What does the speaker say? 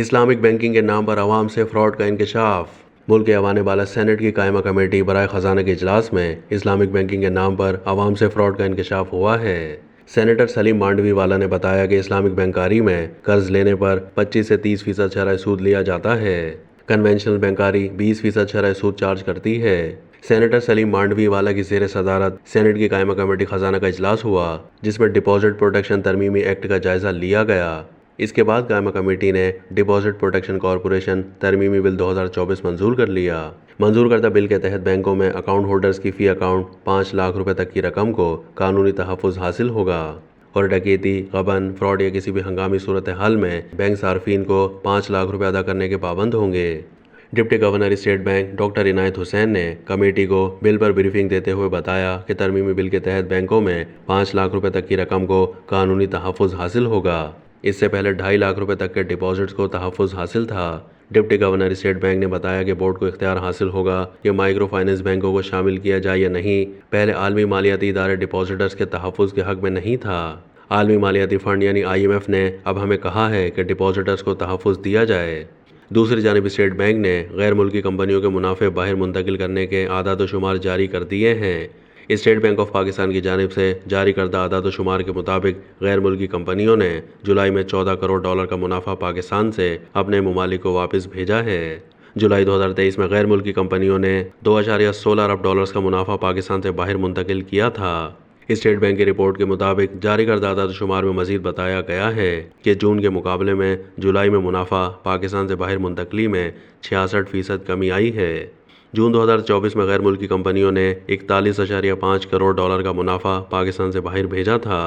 Islamic banking کے نام پر عوام سے فراڈ کا انکشاف۔ ملک کے ایوان بالا سینٹ کی قائمہ کمیٹی برائے خزانہ کے اجلاس میں اسلامک بینکنگ کے نام پر عوام سے فراڈ کا انکشاف ہوا ہے۔ سینیٹر سلیم مانڈوی والا نے بتایا کہ اسلامک بینکاری میں قرض لینے پر 25 سے 30% شرح سود لیا جاتا ہے۔ کنونشنل بینکاری 20% شرح سود چارج کرتی ہے۔ سینیٹر سلیم مانڈوی والا کی زیر صدارت سینٹ کی قائمہ کمیٹی خزانہ کا اجلاس ہوا، جس میں ڈپازٹ پروٹیکشن ترمیمی ایکٹ کا جائزہ لیا گیا۔ اس کے بعد قائمہ کمیٹی نے ڈپازٹ پروٹیکشن کارپوریشن ترمیمی بل 2024 منظور کر لیا۔ منظور کردہ بل کے تحت بینکوں میں اکاؤنٹ ہولڈرز کی فی اکاؤنٹ 5 لاکھ روپے تک کی رقم کو قانونی تحفظ حاصل ہوگا، اور ڈکیتی، غبن، فراڈ یا کسی بھی ہنگامی صورتحال میں بینک صارفین کو 5 لاکھ روپے ادا کرنے کے پابند ہوں گے۔ Deputy governor state bank doctor عنایت حسین نے کمیٹی کو بل پر بریفنگ دیتے ہوئے بتایا کہ ترمیمی بل کے تحت بینکوں میں 5 لاکھ روپے تک کی رقم کو قانونی تحفظ حاصل ہوگا۔ اس سے پہلے 2.5 لاکھ روپے تک کے ڈپازٹس کو تحفظ حاصل تھا۔ ڈپٹی گورنر اسٹیٹ بینک نے بتایا کہ بورڈ کو اختیار حاصل ہوگا کہ مائکرو فائنانس بینکوں کو شامل کیا جائے یا نہیں۔ پہلے عالمی مالیاتی ادارے ڈپازٹرز کے تحفظ کے حق میں نہیں تھا۔ عالمی مالیاتی فنڈ یعنی IMF نے اب ہمیں کہا ہے کہ ڈپازٹرز کو تحفظ دیا جائے۔ دوسری جانب اسٹیٹ بینک نے غیر ملکی کمپنیوں کے منافع باہر منتقل کرنے کے اعداد و شمار جاری کر دیے ہیں۔ اسٹیٹ بینک آف پاکستان کی جانب سے جاری کردہ اعداد و شمار کے مطابق غیر ملکی کمپنیوں نے جولائی میں $14 کروڑ کا منافع پاکستان سے اپنے ممالک کو واپس بھیجا ہے۔ جولائی 2023 میں غیر ملکی کمپنیوں نے $2.16 ارب کا منافع پاکستان سے باہر منتقل کیا تھا۔ اسٹیٹ بینک کی رپورٹ کے مطابق جاری کردہ اعداد و شمار میں مزید بتایا گیا ہے کہ جون کے مقابلے میں جولائی میں منافع پاکستان سے باہر منتقلی میں 66% کمی آئی ہے۔ جون 2024 میں غیر ملکی کمپنیوں نے $41.5 کروڑ کا منافع پاکستان سے باہر بھیجا تھا۔